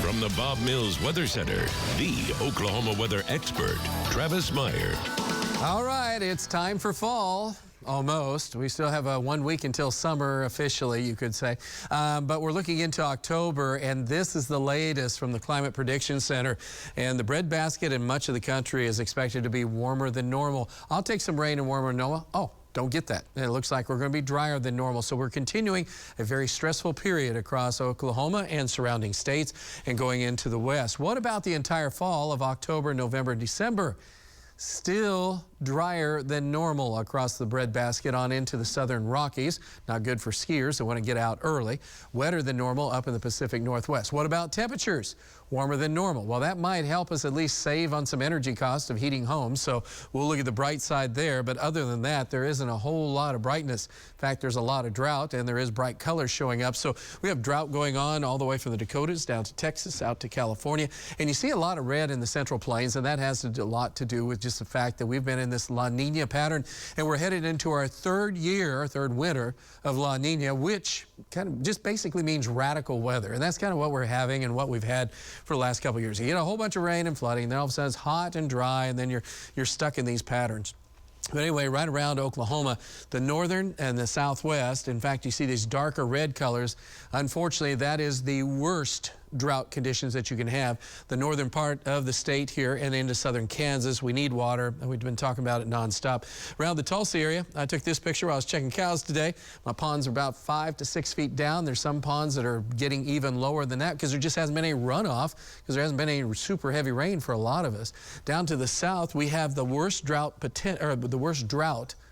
From the Bob Mills Weather Center, the Oklahoma weather expert, Travis Meyer. All right, it's time for fall. Almost. We still have 1 week until summer officially, you could say. But we're looking into October, and this is the latest from the Climate Prediction Center. And the breadbasket in much of the country is expected to be warmer than normal. I'll take some rain and warmer than normal. Oh, don't get that. It looks like we're going to be drier than normal. So we're continuing a very stressful period across Oklahoma and surrounding states and going into the west. What about the entire fall of October, November, and December? Still drier than normal across the breadbasket on into the southern Rockies. Not good for skiers that want to get out early. Wetter than normal up in the Pacific Northwest. What about temperatures? Warmer than normal. Well, that might help us at least save on some energy costs of heating homes. So we'll look at the bright side there. But other than that, there isn't a whole lot of brightness. In fact, there's a lot of drought and there is bright colors showing up. So we have drought going on all the way from the Dakotas down to Texas, out to California. And you see a lot of red in the Central Plains, and that has a lot to do with just the fact that we've been in this La Nina pattern, and we're headed into our third winter of La Nina, which kind of just basically means radical weather. And that's kind of what we're having and what we've had for the last couple of years. You get a whole bunch of rain and flooding, and then all of a sudden it's hot and dry, and then you're stuck in these patterns. But anyway, right around Oklahoma, the northern and the southwest, in fact, you see these darker red colors. Unfortunately, that is the worst drought conditions that you can have. The northern part of the state here and into southern Kansas, we need water, and we've been talking about it nonstop. Around the Tulsa area, I took this picture while I was checking cows today. My ponds are about 5 to 6 feet down. There's some ponds that are getting even lower than that because there just hasn't been any runoff, because there hasn't been any super heavy rain for a lot of us. Down to the south, we have the worst drought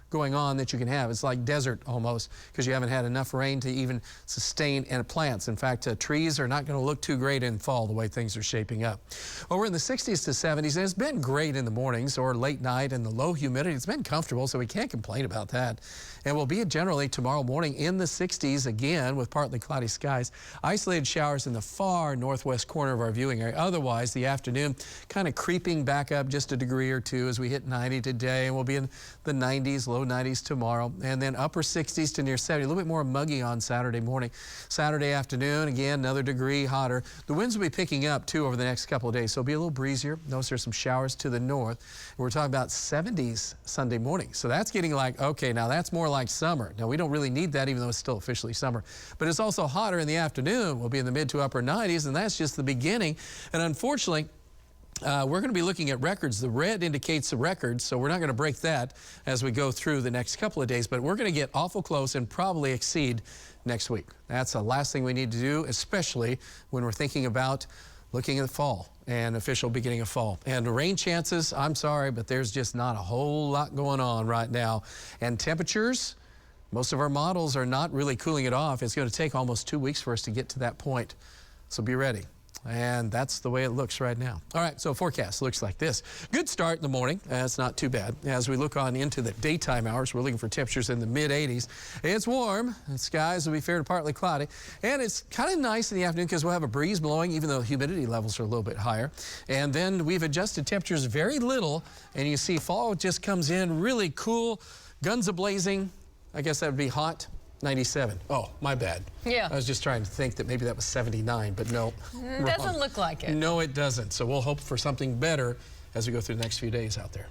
going on that you can have. It's like desert almost, because you haven't had enough rain to even sustain plants. In fact, trees are not going to look too great in fall the way things are shaping up. Well, we're in the 60s to 70s, and it's been great in the mornings or late night, and the low humidity, it's been comfortable, so we can't complain about that. And we'll be generally tomorrow morning in the 60s again with partly cloudy skies. Isolated showers in the far northwest corner of our viewing area. Otherwise, the afternoon kind of creeping back up just a degree or two as we hit 90 today, and we'll be in the 90s, low 90s tomorrow, and then upper 60s to near 70. A little bit more muggy on Saturday morning. Saturday afternoon, again, another degree hotter. The winds will be picking up, too, over the next couple of days, so it'll be a little breezier. Notice there's some showers to the north. We're talking about 70s Sunday morning, so that's getting like, okay, now that's more like summer. Now, we don't really need that, even though it's still officially summer, but it's also hotter in the afternoon. We'll be in the mid to upper 90s, and that's just the beginning. And unfortunately, we're going to be looking at records. The red indicates the records, so we're not going to break that as we go through the next couple of days, but we're going to get awful close and probably exceed next week. That's the last thing we need to do, especially when we're thinking about looking at fall and official beginning of fall. And the rain chances, I'm sorry, but there's just not a whole lot going on right now. And temperatures, most of our models are not really cooling it off. It's going to take almost 2 weeks for us to get to that point. So be ready. And that's the way it looks right now. All right, so forecast looks like this. Good start in the morning. That's not too bad. As we look on into the daytime hours, we're looking for temperatures in the mid-80s. It's warm. The skies will be fair to partly cloudy. And it's kind of nice in the afternoon because we'll have a breeze blowing, even though humidity levels are a little bit higher. And then we've adjusted temperatures very little. And you see fall just comes in really cool, guns a-blazing. I guess that would be hot. 97. Oh, my bad. Yeah. I was just trying to think that maybe that was 79, but no. It doesn't look like it. No, it doesn't. So we'll hope for something better as we go through the next few days out there.